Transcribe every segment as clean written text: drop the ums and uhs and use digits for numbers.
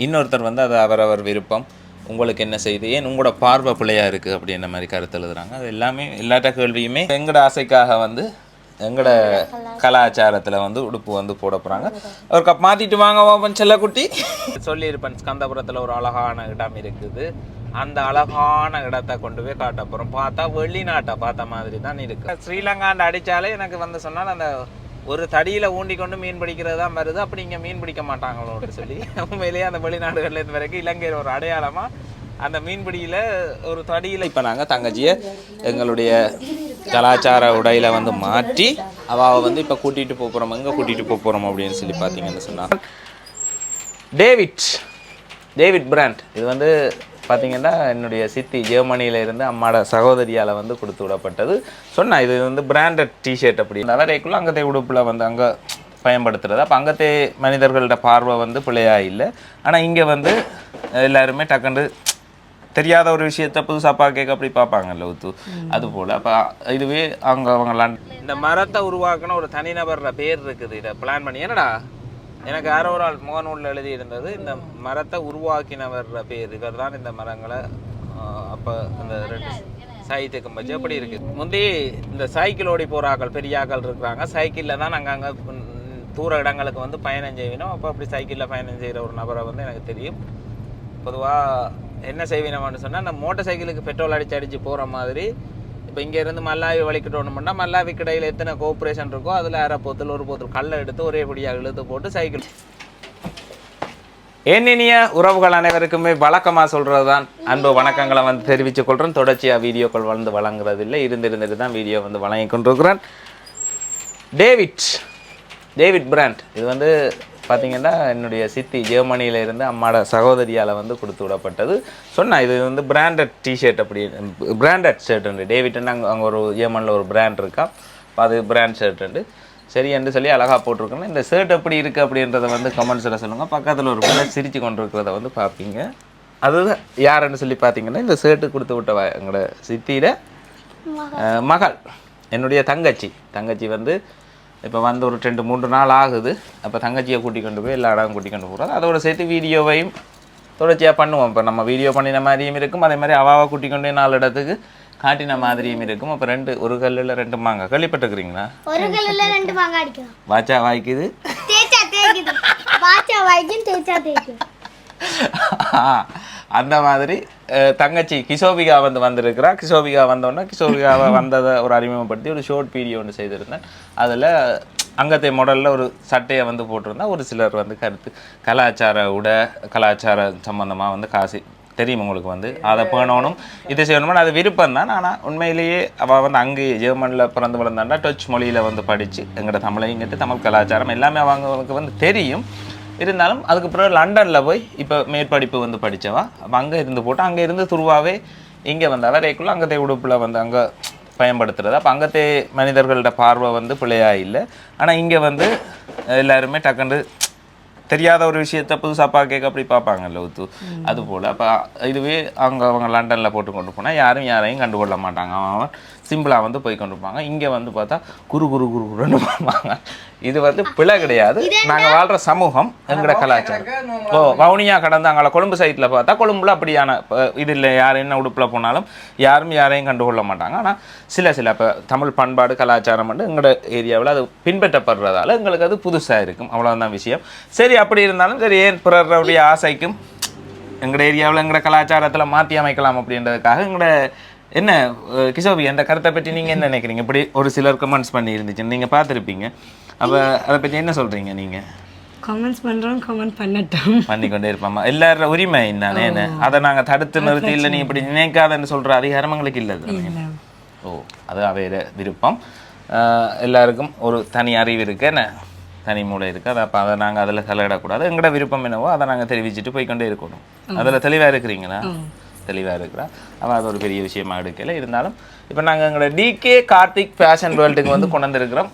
இன்னொருத்தர் வந்து அது அவரவர் விருப்பம். உங்களுக்கு என்ன செய்யுது, ஏன் உங்களோட பார்வை பிள்ளையாக இருக்குது அப்படின்ற மாதிரி கருத்து எழுதுறாங்க. அது எல்லாமே எல்லாட்ட கேள்வியுமே எங்களோட ஆசைக்காக வந்து எங்களோட கலாச்சாரத்தில் வந்து உடுப்பு வந்து போட போகிறாங்க. ஒரு கப் மாற்றிட்டு வாங்க வாப்பன் செல்லக்குட்டி சொல்லியிருப்பேன். ஸ்கந்தபுரத்தில் ஒரு அழகான இடம் இருக்குது. அந்த அழகான இடத்தை கொண்டு போய் காட்ட போகிறோம். பார்த்தா வெளிநாட்டை பார்த்த மாதிரி தான் இருக்குது. ஸ்ரீலங்காண்ட அடித்தாலே எனக்கு வந்து சொன்னால் அந்த ஒரு தடியில் ஊண்டி கொண்டு மீன் பிடிக்கிறது தான் வருது. அப்படி இங்கே மீன் பிடிக்க மாட்டாங்களோன்னு சொல்லி உண்மையிலேயே அந்த வெளிநாடுகள்லேருந்து வரைக்கும் இலங்கையில் ஒரு அடையாளமாக அந்த மீன்பிடியில் ஒரு தடியில் இப்போ நாங்கள் தங்கச்சியை எங்களுடைய கலாச்சார உடையில் வந்து மாற்றி அவள் வந்து இப்போ கூட்டிகிட்டு போகிறோம். எங்கே கூட்டிகிட்டு போகிறோம் அப்படின்னு சொல்லி பார்த்தீங்கன்னு சொன்னால் டேவிட் பிராண்ட். இது வந்து பார்த்திங்கன்னா என்னுடைய சித்தி ஜெர்மனியில் இருந்து அம்மாவோட சகோதரியால் வந்து கொடுத்து விடப்பட்டது. சொன்னால் இது வந்து பிராண்டட் டிஷர்ட் அப்படி வரைக்குள்ள அங்கத்தை உடுப்பில் வந்து அங்கே பயன்படுத்துகிறது. அப்போ அங்கத்தே மனிதர்களோட பார்வை வந்து பிள்ளையாக இல்லை. ஆனால் இங்கே வந்து எல்லாருமே டக்குண்டு தெரியாத ஒரு விஷயத்த புதுசாக கேட்க அப்படி பார்ப்பாங்கல்ல ஊத்து அதுபோல். அப்போ இதுவே அவங்களாம் இந்த மரத்தை உருவாக்குன ஒரு தனிநபரோட பேர் இருக்குது. இதை பிளான் பண்ணி என்னடா எனக்கு யாரோ ஒரு ஆள் முகநூலில் எழுதி இருந்தது. இந்த மரத்தை உருவாக்கினவர் பேர் இவர் தான். இந்த மரங்களை அப்போ அந்த ரெண்டு சைட்டுக்கும் வச்சு அப்படி இருக்குது. முந்தி இந்த சைக்கிள் ஓடி போகிற ஆக்கள் பெரிய ஆக்கள் இருக்கிறாங்க. சைக்கிளில் தான் நாங்கள் அங்கே தூர இடங்களுக்கு வந்து பயணம் செய்யணும். அப்போ அப்படி சைக்கிளில் பயணம் செய்கிற ஒரு நபரை வந்து எனக்கு தெரியும். பொதுவாக என்ன செய்வினோம்னு சொன்னால் அந்த மோட்டர் சைக்கிளுக்கு பெட்ரோல் அடித்து போகிற மாதிரி இப்போ இங்கேருந்து மல்லாவி வலிக்கிட்டோம்னா மல்லாவிக்கு இடையில் எத்தனை கோஆப்ரேஷன் இருக்கோ அதில் அரை போத்தல் ஒரு போத்தல் கல்லை எடுத்து ஒரே படியாக இழுத்து போட்டு சைக்கிள். என்னினிய உறவுகள் அனைவருக்குமே வழக்கமாக சொல்கிறது தான் அன்பு வணக்கங்களை வந்து தெரிவித்துக் கொள்கிறேன். தொடர்ச்சியாக வீடியோக்கள் வந்து வழங்குறதில்லை. இருந்துட்டு தான் வீடியோ வந்து வழங்கி கொண்டிருக்கிறேன். David brand. இது வந்து பார்த்திங்கன்னா என்னுடைய சித்தி ஜெர்மனியில் இருந்து அம்மாவோட சகோதரியால் வந்து கொடுத்து விடப்பட்டது. சொன்னால் இது வந்து பிராண்டட் டிஷர்ட் அப்படி பிராண்டட் ஷர்ட்டுண்டு. டேவிட்னு அங்கே ஒரு ஜெர்மனில் ஒரு பிராண்ட் இருக்கா. அது பிராண்ட் ஷர்ட்டுண்டு சரி என்று சொல்லி அழகாக போட்டிருக்கோங்க. இந்த ஷர்ட் எப்படி இருக்குது அப்படின்றத வந்து கமெண்ட்ஸில் சொல்லுங்கள். பக்கத்தில் ஒரு பிள்ளை சிரித்து கொண்டு இருக்கிறத வந்து பார்ப்பீங்க. அதுதான் யாருன்னு சொல்லி பார்த்தீங்கன்னா இந்த ஷர்ட்டு கொடுத்து விட்ட எங்களோட சித்தியோட மகள் என்னுடைய தங்கச்சி வந்து இப்போ வந்து ஒரு 2-3 நாள் ஆகுது. அப்போ தங்கச்சியை கூட்டிக் கொண்டு போய் எல்லா இடம் கூட்டிக் கொண்டு போகிறோம். அதோட சேர்த்து வீடியோவையும் தொடர்ச்சியாக பண்ணுவோம். இப்போ நம்ம வீடியோ பண்ணின மாதிரியும் இருக்கும், அதே மாதிரி அவாவை கூட்டிக் கொண்டு 4 இடத்துக்கு காட்டின மாதிரியும் இருக்கும். அப்போ ஒரு கல்லில் 2 மாங்காய் கேள்விப்பட்டுக்கிறீங்களா? ஒரு கல்லில் 2 மாங்காய் அடிக்கலாம். வாச்சா வாய்க்குது அந்த மாதிரி தங்கச்சி கிஷோபிகா வந்து வந்திருக்கிறா. கிஷோபிகா வந்தோடனே கிஷோபிகாவை வந்ததை ஒரு அறிமுகப்படுத்தி ஒரு ஷார்ட் வீடியோ ஒன்று செய்திருந்தேன். அதில் அங்கத்தை மாடலில் ஒரு சட்டையை வந்து போட்டிருந்தா ஒரு சிலர் வந்து கலாச்சார சம்பந்தமாக வந்து காசு தெரியும் உங்களுக்கு வந்து அதை பேணணும் இதை செய்யணும்னு அது விருப்பம் தான். ஆனால் உண்மையிலேயே அவள் வந்து அங்கே ஜெர்மனியில் பிறந்து வளர்ந்தாண்டா டச் மொழியில் வந்து படித்து எங்களோட தமிழையும் தமிழ் கலாச்சாரம் எல்லாமே அவங்களுக்கு வந்து தெரியும். இருந்தாலும் அதுக்கு பிறகு லண்டனில் போய் இப்போ மேற்படிப்பு வந்து படித்தவா. அப்போ அங்கே இருந்து போட்டு அங்கே இருந்து துருவாவே இங்கே வந்து வரைக்குள்ள அங்கத்தை உடுப்பில் வந்து அங்கே பயன்படுத்துகிறது. அப்போ அங்கத்தே மனிதர்களோட பார்வை வந்து பிள்ளையாக இல்லை. ஆனால் இங்கே வந்து எல்லாருமே டக்குண்டு தெரியாத ஒரு விஷயத்த புதுசாக கேட்க அப்படி பார்ப்பாங்கல்ல ஊத்து அதுபோல். அப்போ இதுவே அவங்க லண்டனில் போட்டு கொண்டு போனால் யாரையும் கண்டுகொள்ள மாட்டாங்க. அவன் சிம்பிளாக வந்து போய் கொண்டு போவாங்க. இங்கே வந்து பார்த்தா குருன்னு பார்ப்பாங்க. இது வந்து பிழை கிடையாது. நாங்கள் வாழ்கிற சமூகம் எங்களோட கலாச்சாரம். வவுனியா கடந்து அங்கே கொழும்பு சைட்டில் பார்த்தா கொழும்புல அப்படியான இது இல்லை. யார் என்ன உடுப்பில் போனாலும் யாரையும் கண்டுகொள்ள மாட்டாங்க. ஆனால் சில இப்போ தமிழ் பண்பாடு கலாச்சாரம் வந்து எங்களோட ஏரியாவில் அது பின்பற்றப்படுறதால எங்களுக்கு அது புதுசாக இருக்கும். அவ்வளோதான் விஷயம். சரி அப்படி இருந்தாலும் சரி ஏன் பிறருடைய ஆசைக்கும் எங்களோட ஏரியாவில் எங்களோட கலாச்சாரத்தில் மாற்றி அமைக்கலாம் அப்படின்றதுக்காக எங்களோட என்ன கிஷோபி அந்த கருத்தை பற்றி நீங்கள் என்ன நினைக்கிறீங்க? இப்படி ஒரு சிலர் கமெண்ட்ஸ் பண்ணி இருந்துச்சு, நீங்கள் பார்த்துருப்பீங்க. அப்போ அதை பற்றி என்ன சொல்கிறீங்க நீங்கள்? கமெண்ட்ஸ் பண்ணுறோம், கமெண்ட் பண்ணிக்கொண்டே இருப்பாமா. எல்லாரோட உரிமை தானே. அதை நாங்கள் தடுத்து நிறுத்தி இல்லை நீ இப்படி நினைக்காதன்னு சொல்கிற அதிகாரம் எங்களுக்கு இல்லை. அது அவைய விருப்பம். எல்லாருக்கும் ஒரு தனி அறிவு இருக்குது, என்ன தனி மூளை இருக்குது. அதை அப்போ அதை நாங்கள் அதில் தலையிடக்கூடாது. எங்களோட விருப்பம் என்னவோ அதை நாங்கள் தெரிவிச்சுட்டு போய்கொண்டே இருக்கணும். அதில் தெளிவாக இருக்கிறீங்களா? தெளிவாக இருக்கிறா. அவள் அது ஒரு பெரிய விஷயமாக எடுக்கலை. இருந்தாலும் இப்போ நாங்கள் எங்களோட டிகே கார்த்திக் ஃபேஷன் வேர்ல்டுக்கு வந்து கொண்டு வந்திருக்கிறோம்.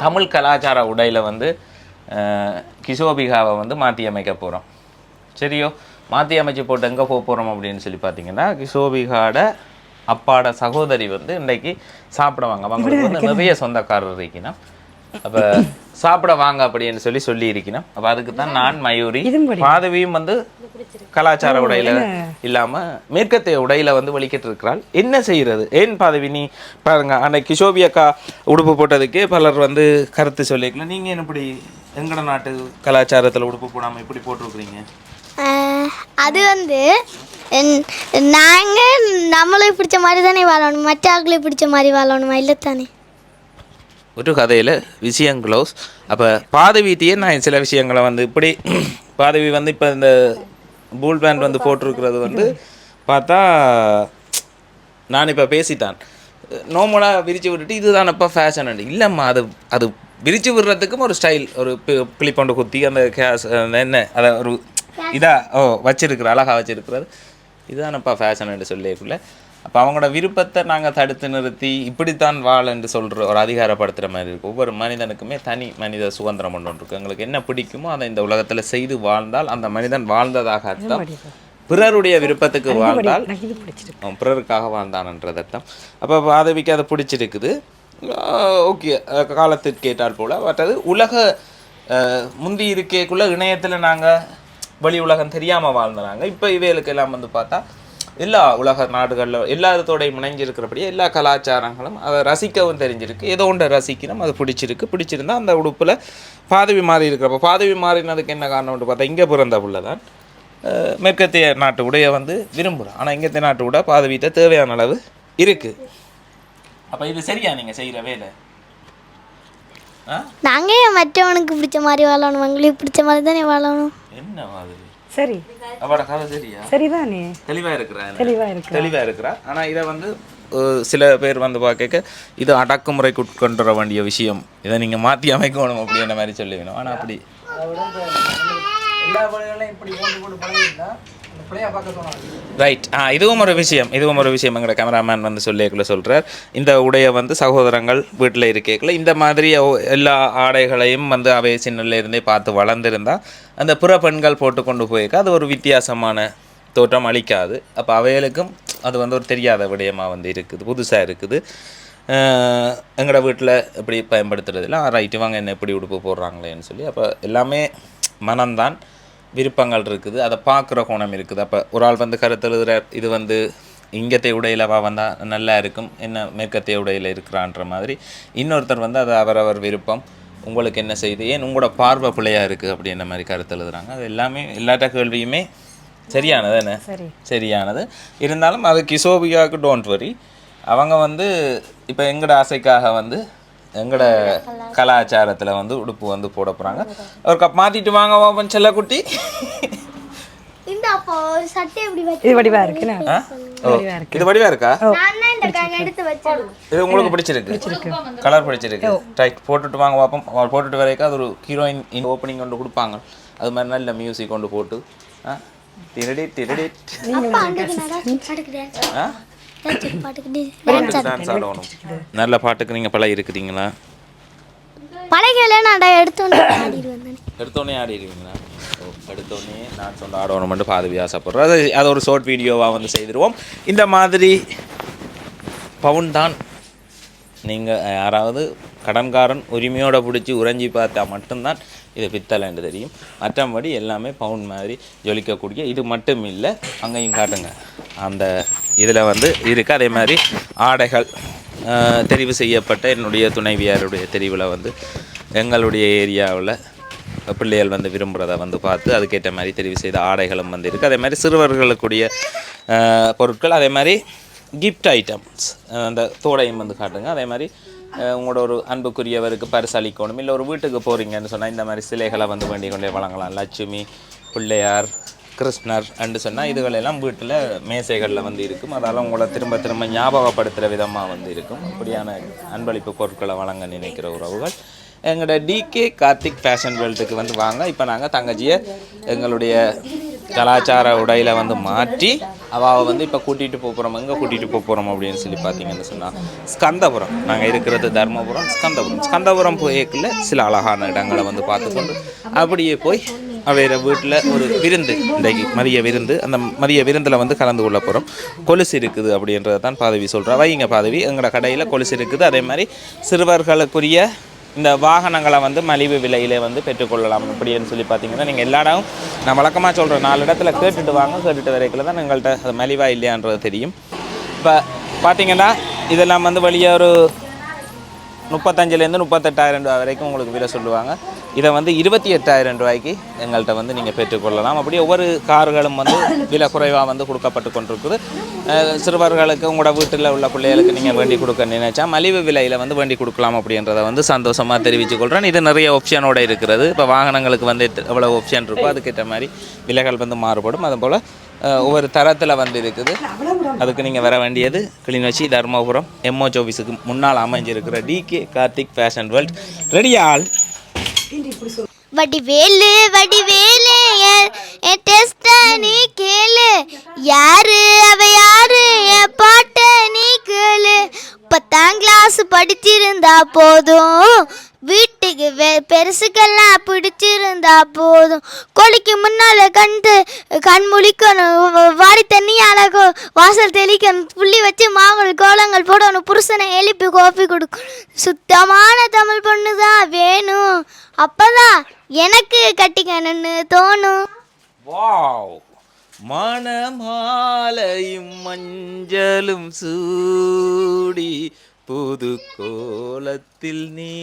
தமிழ் கலாச்சார உடையில் வந்து கிஷோபிகாவை வந்து மாற்றி அமைக்க போகிறோம். சரியோ, மாற்றி அமைச்சு போட்டு எங்கே போக போகிறோம் அப்படின்னு சொல்லி பார்த்தீங்கன்னா கிஷோபிகாவோட அப்பாட சகோதரி வந்து இன்றைக்கு சாப்பிடுவாங்க. அவங்களுக்கு வந்து நிறைய சொந்தக்காரர் இருக்கணும். அப்போ சாப்பிட வாங்க அப்படின்னு சொல்லி இருக்கணும். அப்போ அதுக்கு தான் நான் மயூரி பாதவியும் வந்து கலாச்சார உடையில இல்லாம மேற்கத்திய உடையில வந்து வலிக்கிட்டு இருக்கிறாள். என்ன செய்யறது? ஏன் பாதவி நீ பாருங்க, அன்னைக்கு கிஷோபி அக்கா உடுப்பு போட்டதுக்கே பலர் வந்து கருத்து சொல்லிக்கலாம். நீங்க என்ன இப்படி எங்கட நாட்டு கலாச்சாரத்துல உடுப்பு போடாம இப்படி போட்டிருக்கிறீங்க? அது வந்து நாங்கள் நம்மளுக்கு பிடிச்ச மாதிரி தானே வாழணும், மற்ற ஆட்களுக்கு பிடிச்ச மாதிரி வாழணுமா இல்லை தானே? ஒரு கதையில் விஷயம் க்ளோஸ். அப்போ பாதவிட்டியே நான் சில விஷயங்களை வந்து இப்படி பாதவி வந்து இப்போ இந்த பூல் பேண்ட் வந்து போட்டிருக்கிறது வந்து பார்த்தா நான் இப்போ பேசிட்டான் நோமலாக விரித்து விட்டுட்டு இதுதான் இப்போ ஃபேஷன் இல்லைம்மா. அது அது விரித்து விடுறதுக்கும் ஒரு ஸ்டைல், ஒரு கிளிப்பொண்டு குத்தி அந்த கேஸ் என்ன அதை ஒரு இதாக வச்சிருக்கிற அழகாக வச்சிருக்கிறது இதுதானப்பா ஃபேஷன் சொல்லிக்குள்ள. அப்போ அவங்களோட விருப்பத்தை நாங்கள் தடுத்து நிறுத்தி இப்படித்தான் வாழ என்று சொல்கிற ஒரு அதிகாரப்படுத்துகிற மாதிரி இருக்குது. ஒவ்வொரு மனிதனுக்குமே தனி மனித சுதந்திரம் ஒன்று இருக்குது. எங்களுக்கு என்ன பிடிக்குமோ அதை இந்த உலகத்தில் செய்து வாழ்ந்தால் அந்த மனிதன் வாழ்ந்ததாக அர்த்தம். பிறருடைய விருப்பத்துக்கு வாழ்ந்தால் பிறருக்காக வாழ்ந்தான்ன்றது அர்த்தம். அப்போ பாதவிக்கு அதை பிடிச்சிருக்குது. ஓகே, காலத்திற்கு கேட்டால் போல் மற்றது உலக முந்தி இருக்கேக்குள்ளே இணையத்தில் நாங்கள் வெளி உலகம் தெரியாமல் வாழ்ந்தாங்க. இப்போ இவைகளுக்கு எல்லாம் வந்து பார்த்தா எல்லா உலக நாடுகளில் எல்லாத்தோடையும் இணைஞ்சிருக்கிறபடியே எல்லா கலாச்சாரங்களும் அதை ரசிக்கவும் தெரிஞ்சிருக்கு. ஏதோ ஒன்றை ரசிக்கணும், அது பிடிச்சிருந்தா அந்த உடுப்பில் பாதவி மாறி இருக்கிறப்ப பாதவி மாறினதுக்கு என்ன காரணம்னு பார்த்தா இங்கே பிறந்த பிள்ளை தான் மேற்கத்திய நாட்டு உடைய வந்து விரும்புகிறோம். ஆனால் இங்கத்திய நாட்டு உடை பாதவிட்ட தேவையான அளவு இருக்குது. அப்போ இது சரியா நீங்கள் செய்கிற வேலை? நாங்கள் மற்றவனுக்கு பிடிச்ச மாதிரி வாழணும், எங்களுக்கு பிடிச்ச மாதிரி தானே வாழணும். என்ன மாதிரி சரி அவட கதை சரியா? சரிதானே, தெளிவாக இருக்கிறா. ஆனால் இதை வந்து சில பேர் வந்து பார்க்க இது அடக்குமுறைக்கு உட்கொண்டு வேண்டிய விஷயம், இதை நீங்கள் மாற்றி அமைக்கணும் அப்படின்ற மாதிரி சொல்லுவேணும். ஆனால் அப்படி எல்லா வழிகளையும் இப்படி கொண்டு பழகிருந்தா ரைட். இதுவும் ஒரு விஷயம் எங்களோட கேமராமேன் வந்து சொல்லியக்குள்ள சொல்கிறார். இந்த உடைய வந்து சகோதரங்கள் வீட்டில் இருக்கேக்குள்ள இந்த மாதிரி எல்லா ஆடைகளையும் வந்து அவை சின்னல இருந்தே பார்த்து வளர்ந்துருந்தா அந்த புற பெண்கள் போட்டு கொண்டு போயிருக்க அது ஒரு வித்தியாசமான தோற்றம் அளிக்காது. அப்போ அவைகளுக்கும் அது வந்து ஒரு தெரியாத விடயமாக வந்து இருக்குது, புதுசாக இருக்குது. எங்களோட வீட்டில் எப்படி பயன்படுத்துறதுல ரைட்டு வாங்க என்ன எப்படி உடுப்பு போடுறாங்களேன்னு சொல்லி அப்போ எல்லாமே மனம்தான், விருப்பங்கள் இருக்குது, அதை பார்க்குற கோணம் இருக்குது. அப்போ ஒரு ஆள் வந்து கருத்தெழுதுற இது வந்து இங்கத்தை உடையிலவா வந்தால் நல்லா இருக்கும், என்ன மேற்கத்திய உடையில் இருக்கிறான்ற மாதிரி இன்னொருத்தர் வந்து அது அவரவர் விருப்பம், உங்களுக்கு என்ன செய்யுது, ஏன் உங்களோட பார்வை பிள்ளையாக இருக்குது அப்படின்ற மாதிரி கருத்தெழுதுறாங்க. அது எல்லாமே எல்லாட்ட கேள்வியுமே சரியானது என்ன சரியானது. இருந்தாலும் அது கிஷோபியாவுக்கு டோன்ட் வரி, அவங்க வந்து இப்போ எங்களோட ஆசைக்காக வந்து எங்களோட கலாச்சாரத்தில் வந்து உடுப்பு வந்து போட போகிறாங்க. ஒரு கப் மாற்றிட்டு வாங்க வாப்பன் செல்லக்குட்டி. இது வடிவா இருக்கு, இது வடிவா இருக்கா? இது உங்களுக்கு பிடிச்சிருக்கு, கலர் பிடிச்சிருக்கு. ரைட், போட்டுட்டு வாங்க பாப்போம். அவர் போட்டுட்டு வரைக்கும் அது ஒரு ஹீரோயின் ஓப்பனிங் கொண்டு கொடுப்பாங்க, அது மாதிரி நல்ல மியூசிக் கொண்டு போட்டு திருடி திருடி டான்ஸ் ஆடணும். நல்ல பாட்டுக்கு நீங்கள் பழகி இருக்கிறீங்களா? எடுத்தோடனே ஆடிடுவீங்களா? எடுத்தோடனே நான் சொன்ன ஆடணும்னு பாதவி ஆசைப்படுறோம். அது ஒரு ஷார்ட் வீடியோவாக வந்து செய்திருவோம். இந்த மாதிரி பவுன் தான் நீங்கள் யாராவது கடன்காரன் உரிமையோடு பிடிச்சி உறைஞ்சி பார்த்தா மட்டும்தான் இது பித்தளைன்னு தெரியும். மற்றபடி எல்லாமே பவுன் மாதிரி ஜொலிக்கக்கூடிய. இது மட்டும் இல்லை, அங்கேயும் காட்டுங்க அந்த இதில் வந்து இருக்குது. அதே மாதிரி ஆடைகள் தெரிவு செய்யப்பட்ட என்னுடைய துணைவியாருடைய தெரிவில் வந்து எங்களுடைய ஏரியாவில் பிள்ளைகள் வந்து விரும்புகிறத வந்து பார்த்து அதுக்கேற்ற மாதிரி தெரிவு செய்த ஆடைகளும் வந்து இருக்குது. அதே மாதிரி சிறுவர்களுக்குரிய பொருட்கள், அதே மாதிரி கிஃப்ட் ஐட்டம்ஸ் அந்த தோடையும் வந்து காட்டுங்க. அதே மாதிரி உங்களோட ஒரு அன்புக்குரியவருக்கு பரிசளிக்கணும், இல்லை ஒரு வீட்டுக்கு போகிறீங்கன்னு சொன்னால் இந்த மாதிரி சிலைகளை வந்து வேண்டிக் கொண்டே வழங்கலாம். லட்சுமி, பிள்ளையார், கிருஷ்ணர் என்று சொன்னால் இதுகளெல்லாம் வீட்டில் மேசைகளில் வந்து இருக்கும். அதால் உங்களை திரும்ப திரும்ப ஞாபகப்படுத்துகிற விதமாக வந்து இருக்கும். அப்படியான அன்பளிப்பு பொருட்களை வழங்க நினைக்கிற உறவுகள் எங்களோட டிகே கார்த்திக் ஃபேஷன் வேர்ல்டுக்கு வந்து வாங்க. இப்போ நாங்கள் தங்கச்சியை எங்களுடைய கலாச்சார உடையில் வந்து மாற்றி அவள் வந்து இப்போ கூட்டிகிட்டு போகிறோம். எங்கே கூட்டிகிட்டு போகிறோம் அப்படின்னு சொல்லி பார்த்தீங்கன்னு சொன்னால் ஸ்கந்தபுரம். நாங்கள் இருக்கிறது தர்மபுரம். ஸ்கந்தபுரம் போய்க்குள்ள சில அழகான இடங்களை வந்து பார்த்துக்கொண்டு அப்படியே போய் அவர வீட்டில் ஒரு விருந்து, இன்றைக்கு மதிய விருந்து, அந்த மதிய விருந்தில் வந்து கலந்து கொள்ள போகிறோம். கொலுசு இருக்குது அப்படின்றத தான் பாதவி சொல்கிறா. வைங்க பாதவி, எங்களோட கடையில் கொலுசு இருக்குது. அதே மாதிரி சிறுவர்களுக்குரிய இந்த வாகனங்களை வந்து மலிவு விலையிலே வந்து பெற்றுக்கொள்ளலாம். அப்படின்னு சொல்லி பார்த்தீங்கன்னா நீங்கள் எல்லா இடம் நான் வழக்கமாக சொல்கிறேன் 4 இடத்துல கேட்டுட்டு வாங்க, கேட்டுட்டு வரைக்குள்ள தான் எங்கள்கிட்ட அது மலிவாக இல்லையான்றது தெரியும். இப்போ பார்த்தீங்கன்னா இதெல்லாம் வந்து வெளியே ஒரு 35,000 38,000 ரூபா வரைக்கும் உங்களுக்கு விலை சொல்லுவாங்க. இதை வந்து 28,000 ரூபாய்க்கு எங்கள்கிட்ட வந்து நீங்கள் பெற்றுக்கொள்ளலாம். அப்படி ஒவ்வொரு கார்களும் வந்து விலை குறைவாக வந்து கொடுக்கப்பட்டு கொண்டிருக்குது. சிறுவர்களுக்கு உங்களோட வீட்டில் உள்ள பிள்ளைகளுக்கு நீங்கள் வேண்டி கொடுக்க நினைச்சா மலிவு விலையில் வந்து வேண்டி கொடுக்கலாம் அப்படின்றத வந்து சந்தோஷமாக தெரிவித்துக் கொள்கிறேன். இது நிறைய ஆப்ஷனோடு இருக்கிறது. இப்போ வாகனங்களுக்கு வந்து எவ்வளோ ஆப்ஷன் இருக்கோ அதுக்கேற்ற மாதிரி விலைகள் வந்து மாறுபடும். அதுபோல் ஒவ்வொரு தரத்தில் வந்து இருக்குது. அதுக்கு நீங்கள் வர வேண்டியது கிளிநொச்சி தர்மபுரம் எம்ஓ ஆஃபீஸுக்கு முன்னால் அமைஞ்சிருக்கிற டிகே கார்த்திக் ஃபேஷன் வேர்ல்ட். ரெடியால் வடிவேலு வடிவேலு என் டெஸ்ட நீ கேளு, யாரு அவ யாரு என் பாட்ட நீ கேளு, 10ஆம் கிளாஸ் படிச்சிருந்தா போதும், வீட்டுக்கு பெருசுக்கெல்லாம் பிடிச்சிருந்தா போதும், கோழிக்கு முன்னால கண் முழிக்கணும், வாடி தண்ணியால வாசல் தெளிக்கணும், புள்ளி வச்சு மாங்கல் கோலங்கள் போடணும், புருஷனை எழுப்பி கோப்பி கொடுக்கணும், சுத்தமான தமிழ் பொண்ணு தான் வேணும், அப்பதான் எனக்கு கட்டிக்கணும்னு தோணும். வாவ், மணமாலையும் மஞ்சளும் சூடி புது கோலத்தில் நீ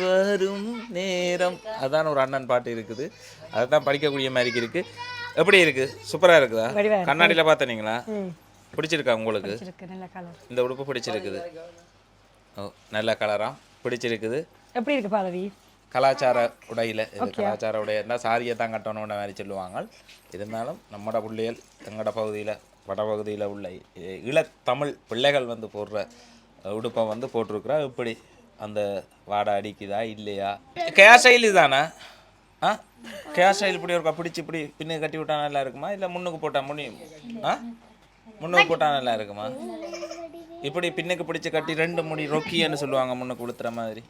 வரும் நேரம். அதான் ஒரு அண்ணன் பாட்டு இருக்குது. அதுதான் படிக்கக்கூடிய மாதிரி இருக்கு. எப்படி இருக்கு? சூப்பரா இருக்குதா? கண்ணாடியில பார்த்தீங்களா? பிடிச்சிருக்கா உங்களுக்கு? இந்த உடுப்பு பிடிச்சிருக்குது. ஓ, நல்ல கலரா பிடிச்சிருக்குது. எப்படி இருக்கு பாலவி? கலாச்சார உடையில் இது கலாச்சார உடைய இருந்தால் சாரியை தான் கட்டணும்னு மாதிரி சொல்லுவாங்க. இருந்தாலும் நம்மட பிள்ளைகள் எங்களோட பகுதியில் வடபகுதியில் உள்ள ஈழத்தமிழ் பிள்ளைகள் வந்து போடுற உடுப்பை வந்து போட்டிருக்குறா. இப்படி அந்த வாடை அடிக்குதா இல்லையா? கேர் ஸ்டைல் இதுதானே? கேர் ஸ்டைல் இப்படி ஒரு பிடிச்சி இப்படி பின்னு கட்டி விட்டா நல்லா இருக்குமா, இல்லை முன்னுக்கு போட்டால் முன்னுக்கு போட்டால் நல்லா இருக்குமா? இப்படி பின்னுக்கு பிடிச்சி கட்டி 2 முடி ரொக்கின்னு சொல்லுவாங்க முன்னுக்கு கொடுத்துற மாதிரி.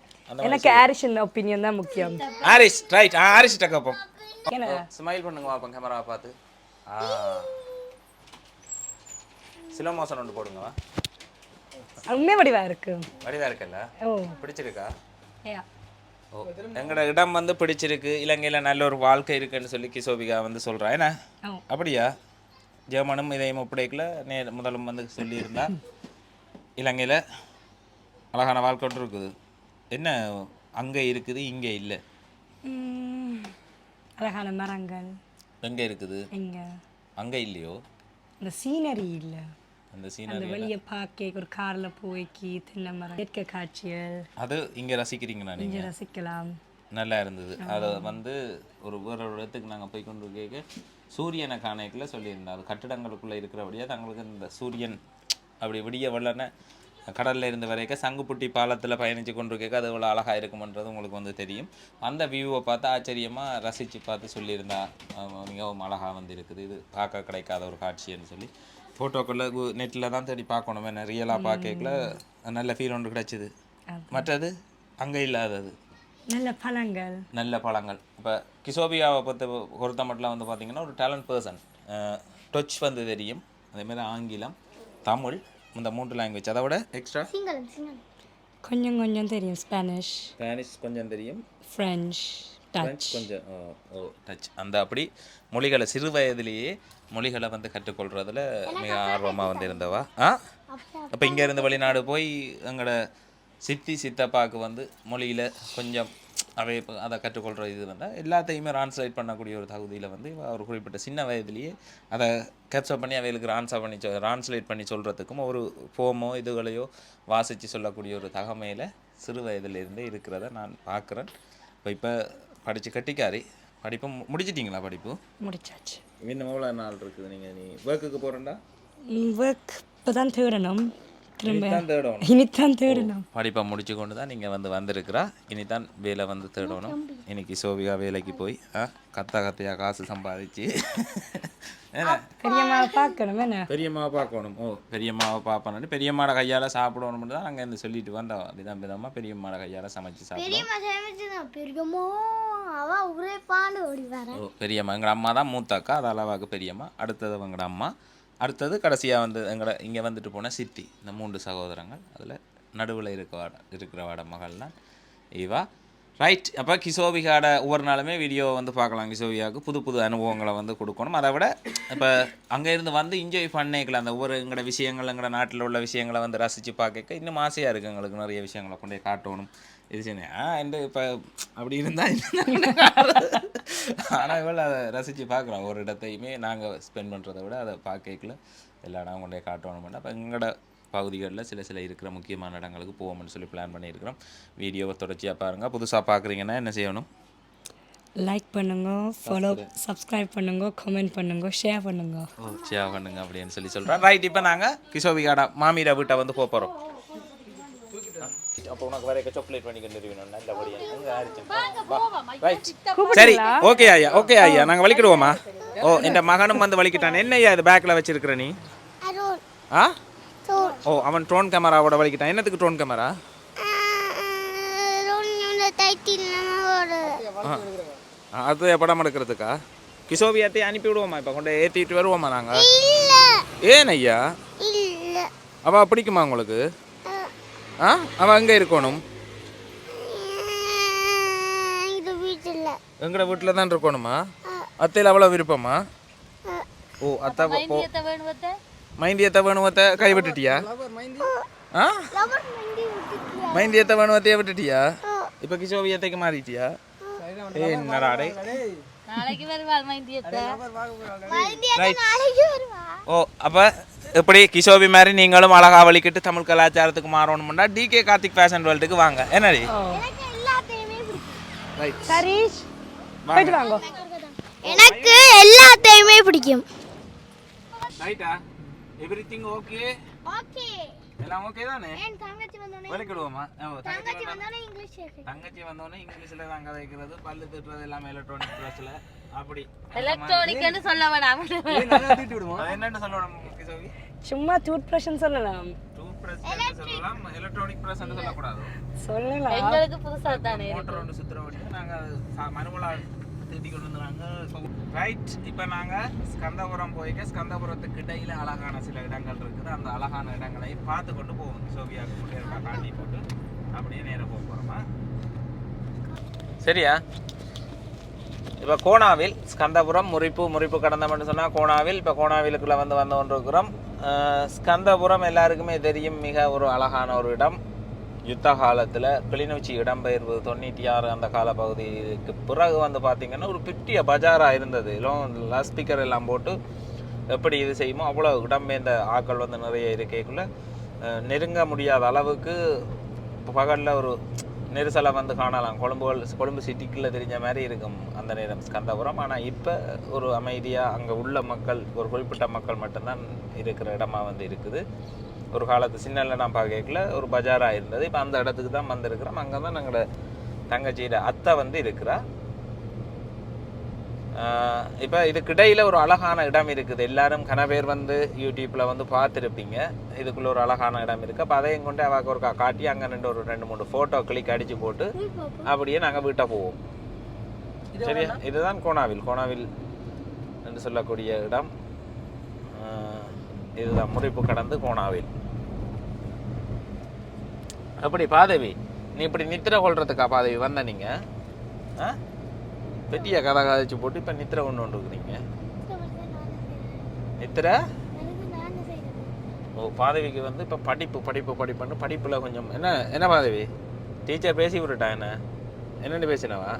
எனக்கு ஆரிஷன் ஒப்பீனியன் தான் முக்கியம். ஆரிஷ் ரைட். ஆரிஷ் டக்கப்போம். ஸ்மைல் பண்ணுங்க பாப்போம் கேமராவை பார்த்து. ஸ்லோ மோஷன் ஒன்று போடுங்க. உண்மையா வடிவா இருக்கு. வடிவா இருக்குல்ல? பிடிச்சிருக்கா? ஓ, எங்களோட இடம் வந்து பிடிச்சிருக்கு. இலங்கையில் நல்ல ஒரு வாழ்க்கை இருக்குன்னு சொல்லி கிசோபிகா வந்து சொல்கிறா. என்ன அப்படியா? ஜெர்மனும் இதையும் ஒப்படைக்கல முதலும் வந்து சொல்லியிருந்தா இலங்கையில் அழகான வாழ்க்கை ஒன்று இருக்குது. என்ன அங்கே இருக்குது இங்கே இல்லை? அழகான மரங்கள் எங்கே இருக்குது? அங்கே இல்லையோ? இந்த சீனரி இல்லை. அந்த சீனரி வெளியே பார்க்க ஒரு காரில் போய்க்கி தென்னை மரம் இயற்கை காட்சிகள் அது இங்கே ரசிக்கிறீங்களா? நீங்கள் ரசிக்கலாம். நல்லா இருந்தது. அதை வந்து வேற ஒரு இடத்துக்கு நாங்கள் போய் கொண்டு கேட்க சூரியனை காணைக்குள்ளே சொல்லியிருந்தோம். அது கட்டிடங்களுக்குள்ளே இருக்கிறபடியாக தங்களுக்கு இந்த சூரியன் அப்படி விடிய வெள்ளன கடலில் இருந்து வரைக்கும் சங்குப்புட்டி பாலத்தில் பயணித்து கொண்டு கேட்க அது எவ்வளோ அழகாக இருக்குமன்றது உங்களுக்கு வந்து தெரியும். அந்த வியூவை பார்த்து ஆச்சரியமாக ரசித்து பார்த்து சொல்லியிருந்தா மிகவும் அழகாக வந்து இருக்குது. இது பார்க்க கிடைக்காத ஒரு காட்சின்னு சொல்லி ஃபோட்டோக்குள்ளே நெட்டில் தான் தேடி பார்க்கணுமே. ரியலாக பார்க்கல நல்ல ஃபீல் ஒன்று கிடைச்சிது. மற்றது அங்கே இல்லாதது நல்ல பழங்கள். இப்போ கிசோபியாவை பொறுத்த மட்டும் வந்து பார்த்திங்கன்னா ஒரு டேலண்ட் பர்சன். டச் வந்து தெரியும். அதேமாதிரி ஆங்கிலம், தமிழ், இந்த 3 லாங்குவேஜ். அதை விட எக்ஸ்ட்ரா கொஞ்சம் கொஞ்சம் தெரியும். ஸ்பானிஷ் கொஞ்சம் தெரியும். ஃப்ரெஞ்ச் கொஞ்சம் டச். அந்த அப்படி மொழிகளை சிறு வயதிலேயே மொழிகளை வந்து கற்றுக்கொள்றதுல மிக ஆர்வமாக வந்து இருந்தவா. அப்போ இங்கே இருந்து வெளிநாடு போய் எங்களோட சித்தப்பாவுக்கு வந்து மொழியில் கொஞ்சம் அதை கற்றுக்கொள்கிற இது வந்து எல்லாத்தையுமே ட்ரான்ஸ்லேட் பண்ணக்கூடிய ஒரு தகுதியில் வந்து ஒரு குறிப்பிட்ட சின்ன வயதிலேயே அதை கேப்சர் பண்ணி அவைகளுக்கு ட்ரான்ஸ்லேட் பண்ணி சொல்கிறதுக்கும் ஒரு ஃபோமோ இதுகளையோ வாசித்து சொல்லக்கூடிய ஒரு தகமையில் சிறு வயதிலிருந்தே இருக்கிறத நான் பார்க்குறேன். இப்போ படித்து கட்டிக்காரி படிப்பு முடிச்சிட்டிங்களா? படிப்பு முடிச்சாச்சு. இன்னும் எவ்வளோ நாள் இருக்குது? நீ ஒர்க்குக்கு போகிறேன்டா? ஒர்க் இப்போ தான் தேடணும். இனித்தான் தேடணும். படிப்பை முடிச்சு கொண்டு தான் நீங்கள் வந்திருக்கிறா. இனித்தான் வேலை வந்து தேடணும். இன்னைக்கு சோபிகா வேலைக்கு போய் கத்தையாக காசு சம்பாதிச்சு பெரியம்மாவை பார்க்கணும். என்ன பெரியம்மாவை பார்க்கணும். பெரியம்மாவை பார்ப்போம். பெரியம்மாட கையால் சாப்பிடணும் தான் அங்கே இருந்து சொல்லிட்டு வந்தோம். விதம் விதமாக பெரியம்மாட கையால் சமைச்சு சாப்பிடுவோம். பெரியம்மா எங்கள் அம்மா தான் மூத்தாக்கா. அது அளவாக்கு பெரியம்மா. அடுத்தது எங்களோட அம்மா. அடுத்தது கடைசியாக இங்கே வந்துட்டு போன சித்தி. இந்த 3 சகோதரங்கள். அதில் நடுவில் இருக்கிற மகள் தான் இவா. ரைட். அப்போ கிஷோபிகாட ஒவ்வொரு நாளுமே வீடியோ வந்து பார்க்கலாம். கிஷோபிகாவுக்கு புது புது அனுபவங்களை வந்து கொடுக்கணும். அதை விட இப்போ அங்கேருந்து வந்து என்ஜாய் பண்ணிக்கலாம். அந்த ஒவ்வொரு எங்களோட விஷயங்கள் எங்களோட நாட்டில் உள்ள விஷயங்களை வந்து ரசித்து பார்க்க இன்னும் ஆசையாக இருக்குது. எங்களுக்கு நிறைய விஷயங்களை கொண்டு போய் காட்டணும். இது சரி இந்த இப்போ அப்படி இருந்தால் ஆனால் இவ்வளோ அதை ரசித்து பார்க்குறோம். ஒரு இடத்தையுமே நாங்கள் ஸ்பெண்ட் பண்ணுறதை விட அதை பார்க்கல எல்லா இடம் கொண்டு போய் காட்டணும்னா அப்போ எங்களோட பகுதிகளில் சில இருக்கிற முக்கியமான இடங்களுக்கு போவோம்னு சொல்லி பிளான் பண்ணியிருக்கிறோம். வீடியோவை தொடர்ச்சியாக பாருங்கள். புதுசாக பார்க்குறீங்கன்னா என்ன செய்யணும்? லைக் பண்ணுங்க, ஃபாலோ, சப்ஸ்கிரைப் பண்ணுங்க, கமெண்ட் பண்ணுங்க, ஷேர் பண்ணுங்க. ஷேர் பண்ணுங்க அப்படின்னு சொல்கிறேன். ரைட். இப்போ நாங்கள் கிஷோபிகாட மாமியார் வீட்டை வந்து போகிறோம். அப்போ உனக்கு வரைக்கும் சாக்லேட் பண்ணி கொண்டு வருவீங்க நல்லபடியாக. ரைட். சரி, ஓகே ஐயா, ஓகே ஐயா, நாங்கள் வலிக்கிடுவோமா? ஓ, இந்த மகனும் வந்து வலிக்கிட்டான். என்ன ஐயா இது பேக்கில் வச்சிருக்கிற நீ? ஆ, ஓ, அவன் ட்ரோன் கேமராவோட வலிக்கிட்டான். என்னத்துக்கு ட்ரோன் கேமரா? அது படம் எடுக்கிறதுக்கா? கிஷோபியாத்தை அனுப்பி விடுவோமா? இப்போ கொண்டு ஏற்றிட்டு வருவோமா நாங்கள்? ஏன் ஐயா? அவள் பிடிக்குமா உங்களுக்கு? ஆ, அவள் அங்கே இருக்கணும். எங்கட வீட்டில் தான் இருக்கணுமா? அத்தையில் அவ்வளோ விருப்பமா? ஓ, அத்தை மைந்தியத்தை வேணுவத்தை கை விட்டுட்டியா? ஆ, மைந்தியத்தை வேணுவத்தையே விட்டுட்டியா? இப்போ கிஷோபியத்தைக்கு மாறிட்டியா? என்னடா டே. ஓ, அப்போ எப்படி கிஷோபி மாதிரி நீங்களும் அழகா வலிக்கிட்டு தமிழ் கலாச்சாரத்துக்கு மாறணும்னா டிகே கார்த்திக் ஃபேஷன் வேர்ல்டுக்கு வாங்க. என்னடி? சரீஷ் போயிட்டு வாங்க. எனக்கு எல்லாத்தையுமே பிடிக்கும். ரைட்டா? Everything okay? ஓகே. எல்லாம் ஓகே தானே? தங்கச்சி வந்தோனே வலிக்கிடுவோமா? தங்கச்சி வந்தோனே இங்கிலீஷ் கேக்குது. தங்கச்சி வந்தோனே இங்கிலீஷ்ல தாங்க வைக்கிறது, பல்லு திட்டுறது எல்லாம் எலக்ட்ரானிக் ட்ரெஸ்ல. அப்படி எலக்ட்ரானிக்னு சொல்ல வேண்டாம். என்னன்னு சொல்லணும் கிஷோபி? சும்மா டூத் பிரஷ்னு சொல்லலாம். டூத் பிரஷ் சொல்லலாம், எலக்ட்ரானிக் பிரஷ்னு சொல்லக்கூடாது. சொல்லலாம். எங்களுக்கு புதுசா தானே மோட்டர் ஒன்று சுத்துற வழியா நாங்க மனுமலா தேடி கொண்டு வந்துறாங்க. ரைட். இப்போ நாங்கள் ஸ்கந்தபுரம் போய்க்க ஸ்கந்தபுரத்துக்கு இடையில அழகான சில இடங்கள் இருக்குது. அந்த அழகான இடங்களை பார்த்து கொண்டு போவோம். கிஷோபியாவுக்கு முன்னேறா காட்டி போட்டு அப்படியே நேராக போக போகிறோமா? சரியா? இப்போ கோணாவில் ஸ்கந்தபுரம் முறிப்பு கடந்தோம்னு சொன்னால் கோணாவில். இப்போ கோணாவிலுக்குள்ளே வந்து கொண்டிருக்கிறோம். ஸ்கந்தபுரம் எல்லாருக்குமே தெரியும், மிக ஒரு அழகான ஒரு இடம். யுத்த காலத்தில் கிளிநொச்சி இடம்பெயர்வு 96 அந்த கால பகுதிக்கு பிறகு வந்து பார்த்திங்கன்னா ஒரு பெரிய பஜாராக இருந்தது. எல்லாம் ஸ்பீக்கர் எல்லாம் போட்டு எப்படி இது செய்யுமோ அவ்வளோ இடம்பெயர்ந்த ஆக்கள் வந்து நிறைய இருக்கைக்குள்ள நெருங்க முடியாத அளவுக்கு பகலில் ஒரு நெரிசலை வந்து காணலாம். கொழும்பு சிட்டிக்குள்ளே தெரிஞ்ச மாதிரி இருக்கும் அந்த நேரம் ஸ்கந்தபுரம். ஆனால் இப்போ ஒரு அமைதியாக அங்கே உள்ள மக்கள், ஒரு குறிப்பிட்ட மக்கள் மட்டும்தான் இருக்கிற இடமா வந்து இருக்குது. ஒரு காலத்து சின்னல நான் பார்க்கல ஒரு பஜாராக இருந்தது. இப்போ அந்த இடத்துக்கு தான் வந்திருக்கிறோம். அங்கே தான் எங்களோட தங்கச்சியோட அத்தை வந்து இருக்கிறா. இப்போ இதுக்கிடையில் ஒரு அழகான இடம் இருக்குது. எல்லாரும் கனவேர் வந்து யூடியூப்பில் வந்து பார்த்துருப்பீங்க. இதுக்குள்ளே ஒரு அழகான இடம் இருக்குது. அப்போ அதையும் கொண்டு அவாக்கு ஒரு காட்டி அங்கே ஒரு 2-3 ஃபோட்டோ கிளிக் அடித்து போட்டு அப்படியே நாங்கள் வீட்டை போவோம். சரியா? இதுதான் கோணாவில் என்று சொல்லக்கூடிய இடம். இதுதான் முறிப்பு கடந்து கோணாவில். அப்படி பாதவி, நீ இப்படி நித்திரை கொள்றதுக்கா பாதவி வந்த நீங்க? பெட்டியா கதை காதிச்சு போட்டு இப்ப நித்திரை கொண்டு இருக்கிறீங்க. நித்திரை? ஓ, பாதவிக்கு வந்து இப்ப படிப்புன்னு படிப்புல கொஞ்சம் என்ன பாதவி டீச்சர் பேசி விட்டுட்டா? என்னன்னு பேசினவா?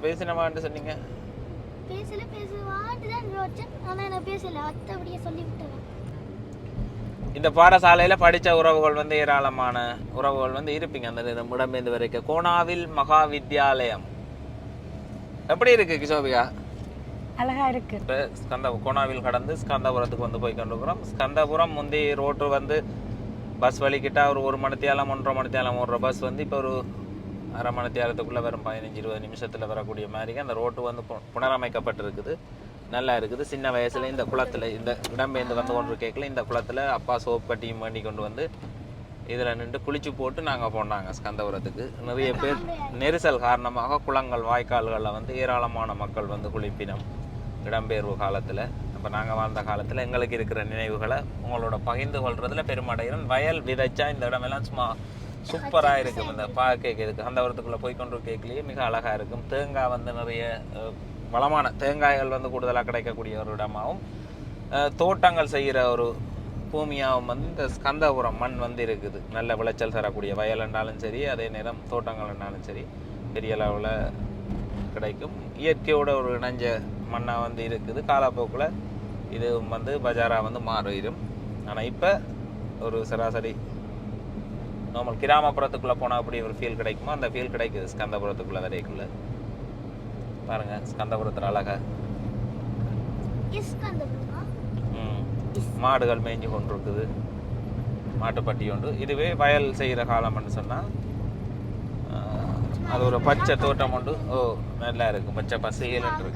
பேசினவான்னு சொன்னீங்க. இந்த பாடசாலையில் படித்த உறவுகள் வந்து ஏராளமான உறவுகள் வந்து இருப்பீங்க அந்த இடம்பெயர்ந்து வரைக்கும். கோணாவில் மகா வித்யாலயம் எப்படி இருக்கு கிஷோபியா? அழகா இருக்கு. கோணாவில் கடந்து ஸ்கந்தபுரத்துக்கு வந்து போய் கொண்டிருக்கிறோம். ஸ்கந்தபுரம் முந்தி ரோட்டு வந்து பஸ் வலிக்கிட்டா ஒரு 1 மணித்தியாலம் 1.5 மணித்தியாலம் ஓடுற பஸ் வந்து இப்போ ஒரு அரை மணித்தியாலத்துக்குள்ளே வரும் 15-20 நிமிஷத்தில் வரக்கூடிய மாதிரி அந்த ரோட்டு வந்து புனரமைக்கப்பட்டிருக்குது. நல்லா இருக்குது. சின்ன வயசுல இந்த குளத்தில் இந்த இடம்பெயர்ந்து வந்து கொண்டு கேட்கல இந்த குளத்தில் அப்பா சோப்பு கட்டியும் வேண்டி கொண்டு வந்து இதில் நின்று குளிச்சு போட்டு நாங்கள் போனாங்க ஸ்கந்தபுரத்துக்கு. நிறைய பேர் நெரிசல் காரணமாக குளங்கள் வாய்க்கால்களில் வந்து ஏராளமான மக்கள் வந்து குளிப்பினம் இடம்பெயர்வு காலத்தில். அப்போ நாங்கள் வாழ்ந்த காலத்தில் எங்களுக்கு இருக்கிற நினைவுகளை உங்களோட பகிர்ந்து கொள்றதுல பெருமடைகிறோம். வயல் விதைச்சா இந்த இடமெல்லாம் சும்மா சூப்பராக இருக்கும் இந்த கேக் இருக்கு அந்த வரத்துக்குள்ளே போய்கொண்டு கேக்லேயே மிக அழகாக இருக்கும். தேங்காய் வந்து நிறைய வளமான தேங்காய்கள் வந்து கூடுதலாக கிடைக்கக்கூடிய ஒரு இடமாகவும் தோட்டங்கள் செய்கிற ஒரு பூமியாகவும் வந்து இந்த ஸ்கந்தபுரம் மண் வந்து இருக்குது. நல்ல விளைச்சல் தரக்கூடிய வயல் என்றாலும் சரி, அதே நேரம் தோட்டங்கள் என்றாலும் சரி பெரிய அளவில் கிடைக்கும். இயற்கையோட ஒரு இணைஞ்ச மண்ணாக வந்து இருக்குது. காலப்போக்கில் இது வந்து பஜாராக வந்து மாறிடும். ஆனால் இப்போ ஒரு சராசரி நார்மல் கிராமப்புறத்துக்குள்ளே போனால் அப்படி ஒரு ஃபீல் கிடைக்குமோ அந்த ஃபீல் கிடைக்குது ஸ்கந்தபுரத்துக்குள்ளே வரைக்குள்ளே. பாருங்கள் ஸ்கந்தபுரத்தில் அழகா மாடுகள் மேய்ஞ்சு கொண்டு இருக்குது. மாட்டுப்பட்டி உண்டு. இதுவே வயல் செய்கிற காலம்னு சொன்னால் அது ஒரு பச்சை தோட்டம் உண்டு. நல்லா இருக்கும். பச்சை பசையில் இருக்கு.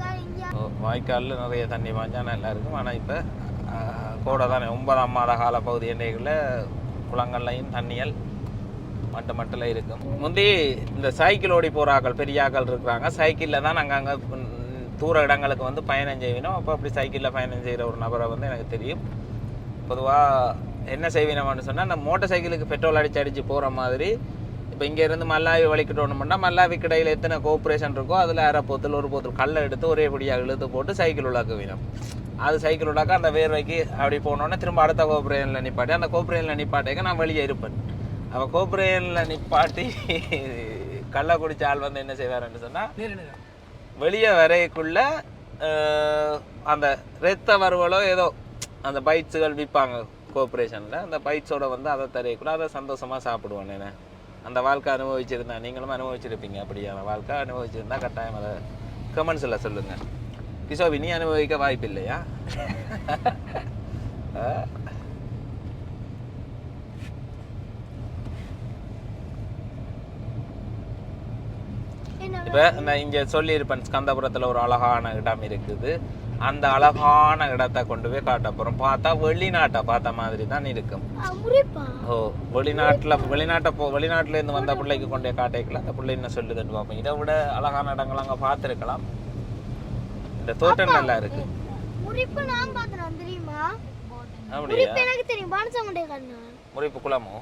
வாய்க்காலில் நிறைய தண்ணி பாய்ஞ்சா நல்லா இருக்கும். ஆனால் இப்போ கோடை தானே 9ஆம் மாத கால பகுதி எண்ணெய்களில் குளங்கள்லையும் தண்ணியல் மட்டில் இருக்கும். முந்தி இந்த சைக்கிள் ஓடி போகிறாக்கள் பெரியாக்கள் இருக்கிறாங்க. சைக்கிளில் தான் நாங்கள் அங்கே தூர இடங்களுக்கு வந்து பயணம் செய்வினோம். அப்போ அப்படி சைக்கிளில் பயணம் செய்கிற ஒரு நபரை வந்து எனக்கு தெரியும். பொதுவாக என்ன செய்வினோம்னு சொன்னால் அந்த மோட்டர் சைக்கிளுக்கு பெட்ரோல் அடித்து போகிற மாதிரி இப்போ இங்கேருந்து மல்லாவி வலிக்கிட்டோணும்னா மல்லாவி கடையில் எத்தனை கோஆப்ரேஷன் இருக்கோ அதில் அரை போத்தல் ஒரு போத்தல் கல்லை எடுத்து ஒரே படியாக இழுத்து போட்டு சைக்கிள் உள்ளாக்குவினோம். அது சைக்கிள் உள்ளாக்க அந்த வேர்வைக்கு அப்படி போனோன்னே திரும்ப அடுத்த கோபுரேனில் நிப்பாட்டி அந்த கோபுரேனில் நிப்பாட்டிக்க நான் வெளியே இருப்பேன். அவன் கோபுரேனில் நிப்பாட்டி கல்லை குடிச்ச ஆள் வந்து என்ன செய்வாருன்னு சொன்னால் வெளியே வரைக்குள்ள அந்த இரத்த வறுவலோ ஏதோ அந்த பைட்ஸுகள் விற்பாங்க கோஆப்ரேஷனில். அந்த பைட்ஸோட வந்து அதை தரையக்குள்ள அதை சந்தோஷமாக சாப்பிடுவேன். நான் அந்த வாழ்க்கை அனுபவிச்சிருந்தேன். நீங்களும் அனுபவிச்சிருப்பீங்க. அப்படியான வாழ்க்கை அனுபவிச்சிருந்தா கட்டாயம் அதை கமெண்ட்ஸில் சொல்லுங்கள். கிஷோபி நீ அனுபவிக்க வாய்ப்பு இல்லையா? இப்போ நான் இங்கே சொல்லியிருப்பேன் ஸ்கந்தபுரத்தில் ஒரு அழகான இடம் இருக்குது. அந்த அழகான இடத்தை கொண்டு போய் காட்ட போகிறோம். பார்த்தா வெளிநாட்டை பார்த்த மாதிரி தான் இருக்கும். வெளிநாட்டிலேருந்து வந்த பிள்ளைக்கு கொண்டே காட்டிக்கலாம். அந்த பிள்ளை என்ன சொல்லுதுன்னு பார்ப்போம். இதை விட அழகான இடங்கள் அங்கே பார்த்துருக்கலாம். இந்த தோட்டம் நல்லா இருக்கு. முறிப்பு குளமோ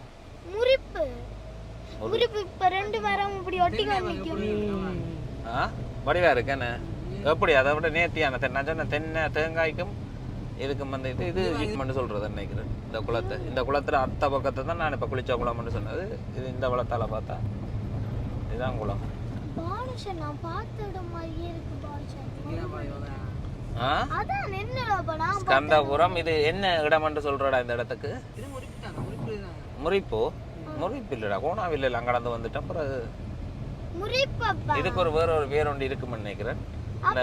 வடிவா இருக்கு என்ன எப்படி அதை விட நேர்த்தியான தென்னை தேங்காய்க்கும் இதுக்கும் வந்து இது மட்டும் சொல்றது நினைக்கிறேன். இந்த குளத்துல அடுத்த பக்கத்தை தான் நான் இப்ப குளிச்ச குளம்னு சொன்னது. இது இந்த குளத்தால பார்த்தா இதுதான் குளம். ஸ்கந்தபுரம் இது என்ன இடம் என்று சொல்றடா இந்த இடத்துக்கு? முறிப்பு இல்லடா, கோணாவில் இல்லை. அங்கடந்து வந்துட்டேன். அப்புறம் இதுக்கு ஒரு வேற ஒன்று இருக்குன்னு நினைக்கிறேன்.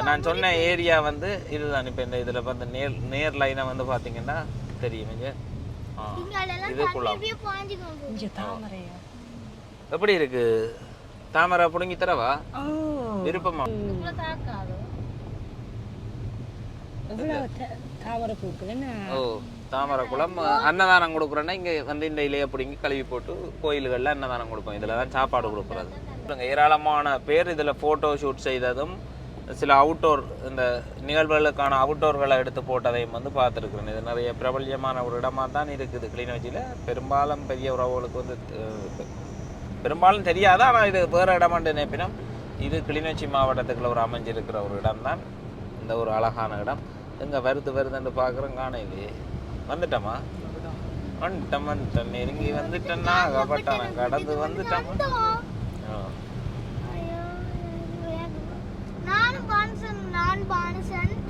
நான் சொன்ன ஏரியா வந்து இதுதான். இப்போ இந்த இதில் வந்து நேர் லைனை வந்து பார்த்தீங்கன்னா தெரியும். இது குளம் எப்படி இருக்கு? தாமரை பிடுங்கி தரவா? விருப்பமா? தாமரை குளம் அன்னதானம் கொடுக்குறேன்னா இங்கே வந்து இந்த இலையை பிடிங்கி கழுவி போட்டு கோயில்களில் அன்னதானம் கொடுப்போம். இதில் தான் சாப்பாடு கொடுக்குறது. ஏராளமான பேர் இதில் ஃபோட்டோ ஷூட் செய்ததும் சில அவுட்டோர் இந்த நிகழ்வுகளுக்கான அவுட்டோர்களை எடுத்து போட்டதையும் வந்து பார்த்துருக்குறேன். இது நிறைய பிரபல்யமான ஒரு இடமா தான் இருக்குது கிளிநொச்சியில். பெரும்பாலும் பெரிய உறவுகளுக்கு வந்து பெரும்பாலும் தெரியாது. ஆனால் இது வேறு இடமாண்டு நினைப்பினோம். இது கிளிநொச்சி மாவட்டத்துக்குள்ள ஒரு அமைஞ்சிருக்கிற ஒரு இடம் தான் இந்த ஒரு அழகான இடம். எங்கே வருதுன்னு பார்க்குறோம். காணையிலே வந்துட்டோமா? வந்துட்டேன் நெருங்கி வந்துட்டேன்னா கபட்டான கடந்து வந்துட்டோம்.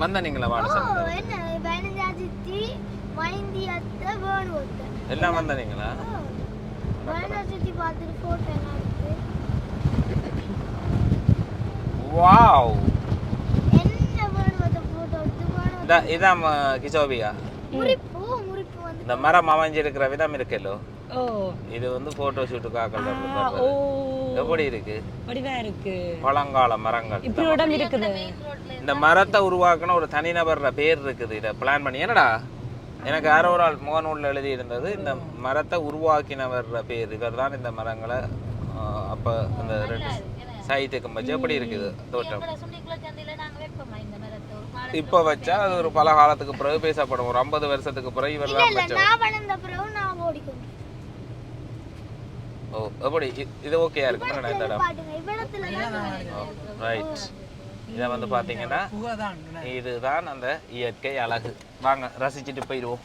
வந்தீங்களா? எல்லாம் வந்தீங்களா? வாவ், இதான் கிஷோபியா. இந்த மரம் அமைஞ்சிருக்கிற விதம் இருக்கல்லோ, இது வந்து போட்டோ ஷூட்டுக்காக எப்படி இருக்கு? பழங்கால மரங்கள். இந்த மரத்தை உருவாக்குன ஒரு தனிநபர் பேர் இருக்குது. இதை பிளான் பண்ணி என்னடா எனக்கு யாரோ ஒரு ஆள் முகநூலில் எழுதி இருந்தது. இந்த மரத்தை உருவாக்கினவர் பேர் இவர் தான். இந்த மரங்களை அப்போ அந்த ரெண்டு சைட்டுக்கும் வச்சு எப்படி இருக்குது தோட்டம். இப்போ வச்சா அது ஒரு பல காலத்துக்கு பிறகு பேசப்படும். ஒரு 50 வருஷத்துக்கு பிறகு இவர் தான் வச்சா. ஓ எப்படி இது ஓகேயா இருக்குமா இந்த இடம் ரைட் இதை வந்து பார்த்தீங்கன்னா இதுதான் அந்த இயற்கை அழகு வாங்க ரசிச்சுட்டு போயிடுவோம்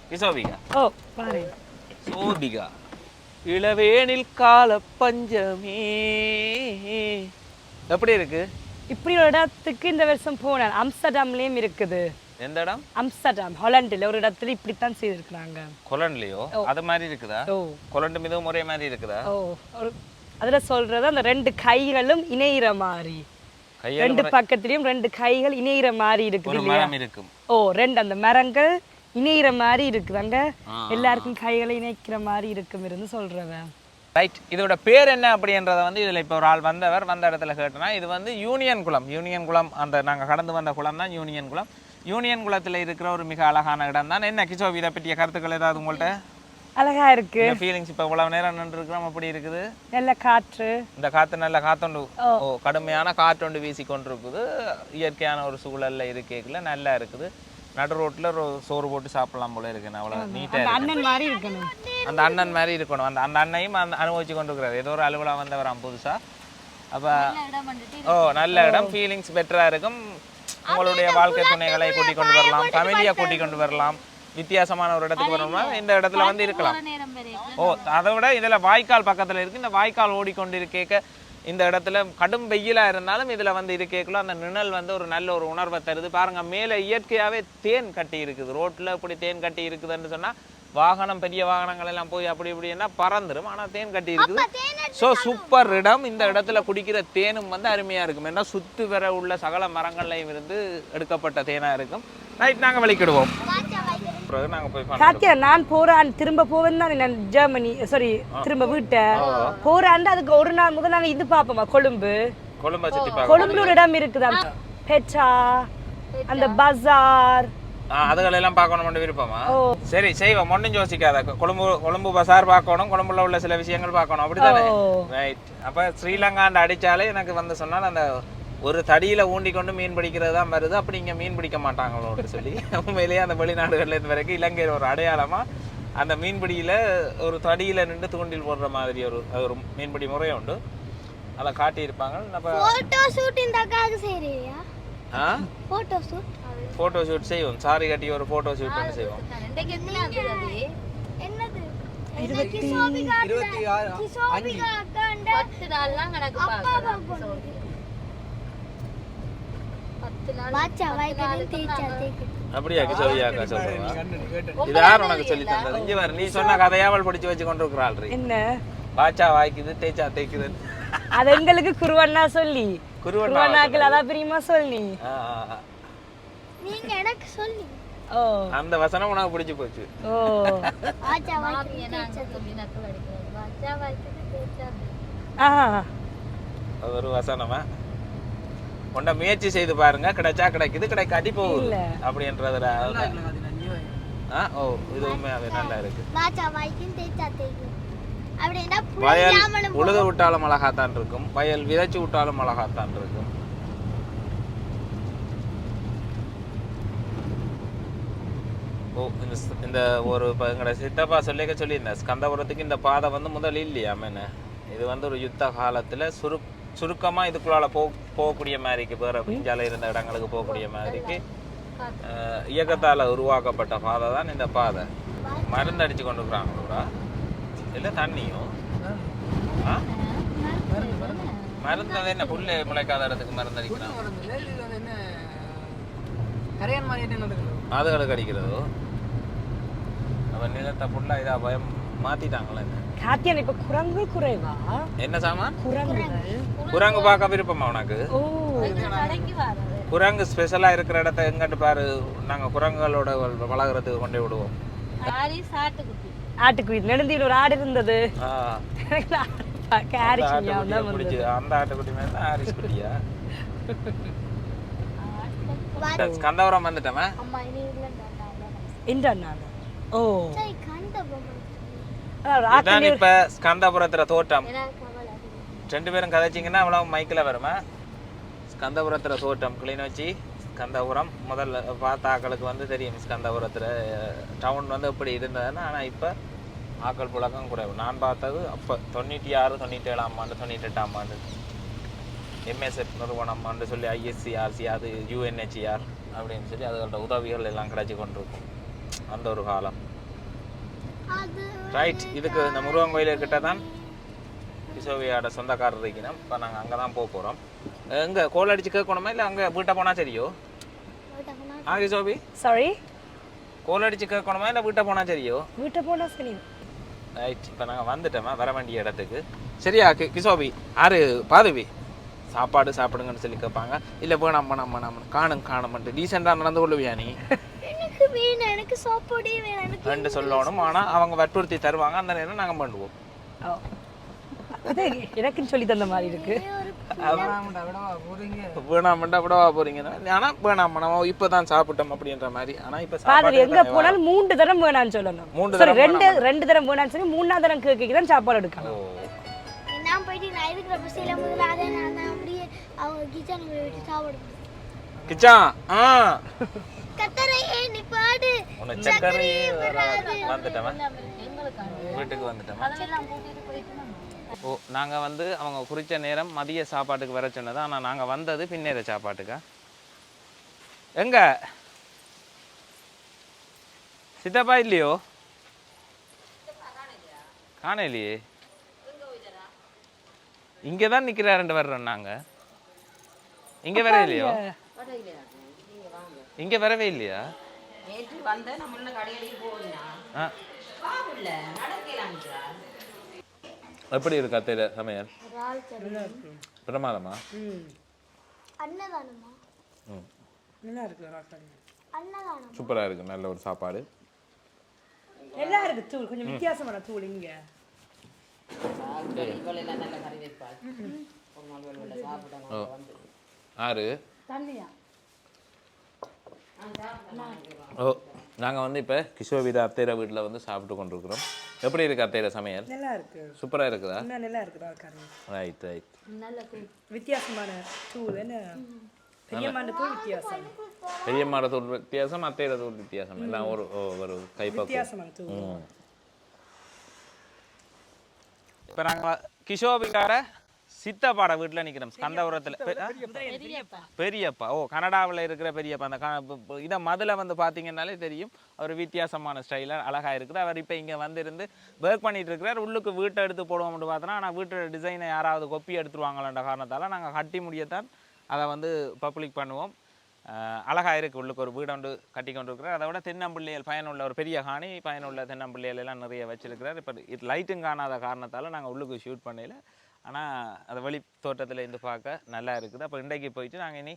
கிசோபிகா ஓ பாரு சோபிகா இளவேனில் கால பஞ்சமே எப்படி இருக்கு இப்படி ஒரு இடத்துக்கு இந்த வருஷம் போனேன் அம்ஸ்டர்டாம்லயும் இருக்குது எந்த இடம் அம்ஸ்டர்டாம் ஹாலண்டில் ஒரு இடத்துல இப்படித்தான் செய்திருக்கிறாங்க கொலண்ட்லயோ அது மாதிரி இருக்குதா ஓ கொலண்டு மிதவும் ஒரே மாதிரி இருக்குதா ஓ ஒரு அதுல சொல்றது அந்த ரெண்டு கைகளும் இணையிற மாதிரி ரெண்டு பக்கத்துலயும் ரெண்டு கைகள் இணையிற மாதிரி இருக்குது ஒரு இல்லையா மரம் இருக்கும் ஓ ரெண்டு அந்த மரங்கள் இணையிற மாதிரி இருக்குது அங்க எல்லாருக்கும் கைகளை இணைக்கிற மாதிரி இருக்கும் இருந்து சொல்றவன் ரைட் இதோட பேர் என்ன அப்படின்றத வந்து இதில் இப்போ ஒரு ஆள் வந்த இடத்துல கேட்டோன்னா இது வந்து யூனியன் குளம் அந்த நாங்கள் கடந்து வந்த குளம் தான் யூனியன் குளத்தில் இருக்கிற ஒரு மிக அழகான இடம் தான் என்ன கிஷோப் இதை பற்றிய கருத்துக்கள் ஏதாவது உங்கள்கிட்ட அழகா இருக்கு ஃபீலிங்ஸ் இப்போ இவ்வளவு நேரம் நின்று இருக்கிறோம் அப்படி இருக்குது நல்ல காற்று இந்த காற்று நல்ல காத்தொண்டு ஓ கடுமையான காற்றொண்டு வீசி கொண்டு இருக்குது இயற்கையான ஒரு சூழல்ல இருக்கேக்குள்ள நல்லா இருக்குது நடு ரோட்டில் ஒரு சோறு போட்டு சாப்பிடலாம் போல இருக்கு அவ்வளோ நீட்டாக அண்ணன் மாதிரி இருக்கணும் அந்த அண்ணன் மாதிரி இருக்கணும் அந்த அண்ணையும் அனுபவிச்சு கொண்டு இருக்கிறார் ஏதோ ஒரு அலுவலாக வந்தவராம் புதுசா அப்போ ஓ நல்ல இடம் ஃபீலிங்ஸ் பெட்டராக இருக்கும் உங்களுடைய வாழ்க்கை துணைகளை கூட்டிக் கொண்டு வரலாம் ஃபேமிலியாக கூட்டிக் கொண்டு வரலாம் வித்தியாசமான ஒரு இடத்துக்கு வரணும்னா இந்த இடத்துல வந்து இருக்கலாம் ஓ அதை விட இதில் வாய்க்கால் பக்கத்தில் இருக்குது இந்த வாய்க்கால் ஓடிக்கொண்டு இருக்கேக்க இந்த இடத்துல கடும் வெயிலாக இருந்தாலும் இதில் வந்து இருக்கேக்குள்ள அந்த நிழல் வந்து ஒரு நல்ல ஒரு உணர்வை தருது பாருங்க மேலே இயற்கையாகவே தேன் கட்டி இருக்குது ரோட்டில் இப்படி தேன் கட்டி இருக்குதுன்னு சொன்னால் வாகனம் பெரிய வாகனங்கள் எல்லாம் போய் அப்படி இப்படின்னா பறந்துடும் ஆனால் தேன் கட்டி இருக்குது ஸோ சூப்பர் இடம் இந்த இடத்துல குடிக்கிற தேனும் வந்து அருமையாக இருக்கும் ஏன்னா சுற்றி வர உள்ள சகல மரங்கள்லையும் இருந்து எடுக்கப்பட்ட தேனாக இருக்கும் நைட் நாங்கள் வெளிக்கிடுவோம் நாங்கள் போய் காத்தியா நான் போறேன் திரும்ப போவேன் தான் நான் ஜெர்மனி சாரி திரும்ப வீட்டை போறாண்டு அதுக்கு ஒரு நாள் முதல் நாங்கள் இது பார்ப்போமா கொழும்பு சுற்றி பார்க்க கொழும்புல ஒரு இடம் இருக்குதா பெட்டா அந்த பஜார் அதுகளெல்லாம் பார்க்கணும் விருப்பமா சரி செய்வோம் ஒன்றும் யோசிக்காத கொழும்பு பசார் பார்க்கணும் கொழும்புல உள்ள சில விஷயங்கள் பார்க்கணும் அப்படித்தானே ரைட் அப்போ ஸ்ரீலங்காண்ட அடித்தாலே எனக்கு வந்து சொன்னால் அந்த ஒரு தடியில ஊண்டி கொண்டு மீன் பிடிக்கிறது தான் வருது அப்படி இங்கே மீன் பிடிக்க மாட்டாங்களோன்னு சொல்லி உண்மையிலேயே அந்த வெளிநாடுகளில் இருந்து வரைக்கும் இலங்கையில் ஒரு அடையாளமா அந்த மீன்பிடியில ஒரு தடியில நின்று தூண்டில் போடுற மாதிரி ஒரு மீன்பிடி முறை உண்டு அதை காட்டியிருப்பாங்க நம்ம ஃபோட்டோ ஷூட் செய்வோம் சாரி கட்டி ஒரு ஃபோட்டோ ஷூட் ஒன்று செய்வோம் அப்படியா கிஷோபியாக்கா சொல்றா இது யார் உனக்கு சொல்லி தந்தது இங்க வர நீ சொன்ன கதையாவல் படிச்சு வச்சு கொண்டு இருக்கிறாள் என்ன பாச்சா வாய்க்குது தேய்ச்சா தேய்க்குது அது எங்களுக்கு குருவண்ணா சொல்லி குருவண்ணாக்கள் அதான் பிரியமா சொல்லி நீங்க எனக்கு சொல்லி ஓ அந்த வசனம் உனக்கு பிடிச்சு போச்சு ஓ அது ஒரு வசனமா கொண்ட முயற்சி செய்து பாருங்க கிடைச்சா கிடைக்குது கிடைக்காட்டி போகுது அப்படின்றதுல ஓ இது உண்மையாவே நல்லா இருக்கு வயல் உழுது விட்டாலும் அழகாத்தான் இருக்கும் வயல் விதைச்சு விட்டாலும் அழகாத்தான் இருக்கும் ஓ இந்த ஒரு எங்களோட சித்தப்பா சொல்லியிருந்தேன் ஸ்கந்தபுரத்துக்கு இந்த பாதை வந்து முதல் இல்லையாமேன்னு இது வந்து ஒரு யுத்த காலத்துல சுருக்கமா இதுக்குள்ளால போகக்கூடிய மாதிரிக்கு வேற பிஞ்சால இருந்த இடங்களுக்கு போகக்கூடிய மாதிரிக்கு இயக்கத்தால உருவாக்கப்பட்ட பாதை தான் இந்த பாதை மருந்து அடிச்சு கொண்டு இருக்கிறாங்களா இல்லை தண்ணியும் மருந்து அது என்ன புல்லு முளைக்காத இடத்துக்கு மருந்து அடிக்கிறாங்க அதுகளுக்கு அடிக்கிறதோ அவன் நிலத்தை புல்லா இதா பயம் மாத்திட்டாங்களே காத்தியான் இப்ப குரங்கு குறைவா என்ன சாமான் குரங்குகள் குரங்கு பார்க்க விருப்பமா உனக்கு குரங்கு ஸ்பெஷலா இருக்கிற இடத்த எங்கிட்டு பாரு நாங்க குரங்குகளோட வளர்கறதுக்கு கொண்டு விடுவோம் ஆட்டுக்குட்டி நெடுந்தியில் ஒரு ஆடு இருந்தது அந்த ஆட்டுக்குட்டி மேல ஆரிஸ் குட்டியா ஸ்கந்தபுரம் வந்துட்டோமா ஓ இப்ப ஸ்கந்தபுரத்துல தோட்டம் ரெண்டு பேரும் கதைச்சிங்கன்னா அவ்வளவு மைக்கில் வருமா ஸ்கந்தபுரத்துல தோட்டம் கிளிநொச்சி ஸ்கந்தபுரம் முதல்ல பார்த்த ஆக்களுக்கு வந்து தெரியும் ஸ்கந்தபுரத்துல டவுன் வந்து எப்படி இருந்ததுன்னா ஆனா இப்ப ஆக்கள் புழக்கம் குறைவு. நான் பார்த்தது அப்போ 96, 97ஆம் ஆண்டு, 98ஆம் ஆண்டு எம்எஸ்எஃப் நிறுவனம் என்று சொல்லி ஐஎஸ்சிஆர்சி, அது யூஎன்ஹெச்ஆர் அப்படின்னு சொல்லி அதோட உதவிகள் எல்லாம் கிடைச்சி கொண்டிருக்கும் அந்த ஒரு காலம். ரைட். இதுக்கு இந்த முருகன் கோயிலுக்கிட்ட தான் கிஷோவியோட சொந்தக்காரர் இருக்கணும். இப்போ நாங்கள் அங்கே தான் போக போகிறோம். எங்கே கோல் அடிச்சு கேட்கணுமா இல்லை அங்கே வீட்டை போனால் சரியோ? கிஷோபி சாரி, கோல் அடிச்சு கேட்கணுமா இல்லை வீட்டை போனால் சரியோ? வீட்டை போனால் சரி. ரைட். இப்போ நாங்கள் வந்துட்டோமா வர வேண்டிய இடத்துக்கு. சரியா கிஷோபி? ஆறு பாதுவி சாப்பாடு சாப்பிடுங்கன்னு சொல்லி கேட்பாங்க. இல்லை வேணாம் வேணாம் வேணாம் காணும்ட்டு டீசெண்டாக நடந்து கொள்ளுவியா நீ? எனக்கு வேணும், எனக்கு சாப்பாடே வேணும் ரெண்டு சொல்லணும். ஆனால் அவங்க வற்புறுத்தி தருவாங்க. அந்த நேரம் நாங்கள் பண்ணுவோம். அதே எனக்குன்னு சொல்லி தந்த மாதிரி இருக்கு. வேணாமண்டா விடவா போறீங்க? ஆனால் வேணாம் நம்ம இப்போ தான் சாப்பிட்டோம் அப்படின்ற மாதிரி. ஆனால் இப்போ பாரு, எங்க போனாலும் 3 தரம் வேணான்னு சொல்லணும். 3 சரி, 2 தரம் வேணான்னு சொல்லி 3ஆவது தரம் கேட்க தான் சாப்பாடு எடுக்கணும். நான் போயிட்டு நான் இருக்கிற பஸ்ஸில் முதல்ல அதை நான் அப்படியே அவங்க கிச்சனுக்கு போயிட்டு சாப்பாடு கிச்சா கத்தரை நீ பாடு உனக்கு சக்கரையே வந்துட்டோமா? வீட்டுக்கு வந்துட்டோமா? ஓ, நாங்கள் வந்து அவங்க குறித்த நேரம் மதிய சாப்பாட்டுக்கு வர சொன்னது. ஆனால் நாங்கள் வந்தது பின்னேற சாப்பாட்டுக்கா. எங்க சித்தப்பா இல்லையோ? காணலையே. இங்கே தான் நிற்கிறாருண்டு வர்றோம் நாங்கள். இங்கே வரவே இல்லையோ? இங்கே வரவே இல்லையா? எப்படி இருக்கு அத்தையில சமையல்? பிரமாதமா? அன்னதானமா? நல்லா இருக்கு. அன்னதானம் சூப்பராக இருக்கு. நல்ல ஒரு சாப்பாடு. நல்லா இருக்கு. தூள் கொஞ்சம் வித்தியாசமான தூள் இங்க. ஆறு ஓ, நாங்கள் வந்து இப்போ கிஷோவிதா அத்தையிற வீட்டில் வந்து சாப்பிட்டு கொண்டிருக்கிறோம். எப்படி இருக்கு அத்தையிற சமையல்? நல்லா இருக்கு. சூப்பராக இருக்குதா? நல்லா இருக்குதா கறி? Right right. வித்தியாசமான தூள் என்ன? பெரியம்மாண்ட தூள் வித்தியாசம். பெரியம்மாட தூள் வித்தியாசம், அத்தையிற தூள் வித்தியாசம். எல்லாம் ஒரு கைப்பக்கம் வித்தியாசமான தூள். இப்போ நாங்கள் கிஷோபிக்கார சித்தப்பாட வீட்டில் நிற்கிறோம். ஸ்கந்தபுரத்தில் பெரியப்பா. ஓ, கனடாவில் இருக்கிற பெரியப்பா. அந்த இதை மதுல வந்து பார்த்தீங்கன்னாலே தெரியும். அவர் வித்தியாசமான ஸ்டைலில் அழகாக இருக்குது. அவர் இப்போ இங்கே வந்திருந்து ஒர்க் பண்ணிட்டு இருக்கிறார். உள்ளுக்கு வீட்டை எடுத்து போடுவோம்னு பார்த்தோன்னா, ஆனால் வீட்டோட டிசைனை யாராவது கொப்பி எடுத்துருவாங்களான்ற காரணத்தால் நாங்கள் கட்டி முடியத்தான் அதை வந்து பப்ளிக் பண்ணுவோம். அழகாக இருக்குது. உள்ளுக்கு ஒரு வீடு ஒன்று கட்டி கொண்டு இருக்கிறார். அதை விட தென்னம்பிள்ளைகள் பயனுள்ள ஒரு பெரிய காணி, பயனுள்ள தென்னம்பிள்ளைகள் எல்லாம் நிறைய வச்சிருக்கிறார். இப்போ இது லைட்டும் காணாத காரணத்தால் நாங்கள் உள்ளுக்கு ஷூட் பண்ணல. ஆனால் அதை வெளி தோட்டத்தில் இருந்து பார்க்க நல்லா இருக்குது. அப்போ இன்றைக்கு போயிட்டு நாங்கள் இனி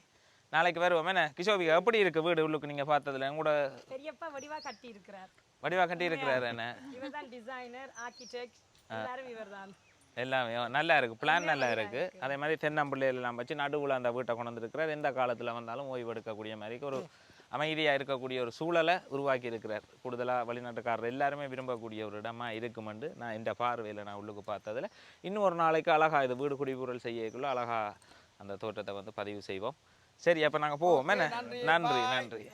நாளைக்கு வருவோம். என்ன கிஷோபிகா, எப்படி இருக்குது வீடு உள்ளுக்கு நீங்கள் பார்த்ததுல? கூட பெரியப்பா வடிவாக கட்டி இருக்கிறார். வடிவாக கட்டி இருக்கிறார். என்ன இவர் தான் டிசைனர், ஆர்கிடெக்ட், எல்லாரும் இவர் தான். எல்லாமே நல்லா இருக்குது. பிளான் நல்லா இருக்குது. அதே மாதிரி தென்னம்பிள்ளைகள் எல்லாம் வச்சு நடுவில் அந்த வீட்டை கொண்டு வந்துருக்கிறார். எந்த காலத்தில் வந்தாலும் ஓய்வு எடுக்கக்கூடிய மாதிரி ஒரு அமைதியாக இருக்கக்கூடிய ஒரு சூழலை உருவாக்கி இருக்கிறார். கூடுதலாக வெளிநாட்டுக்காரர் எல்லாருமே விரும்பக்கூடிய ஒரு இடமா இருக்குமெண்டு நான் இந்த பார்வையில் நான் உள்ளுக்கு பார்த்ததில். இன்னும் ஒரு நாளைக்கு அழகாக இது வீடு குடிபூரல் செய்யக்குள்ள அழகாக அந்த தோட்டத்தை வந்து பதிவு செய்வோம். சரி, அப்போ நாங்கள் போவோம். என்ன? நன்றி.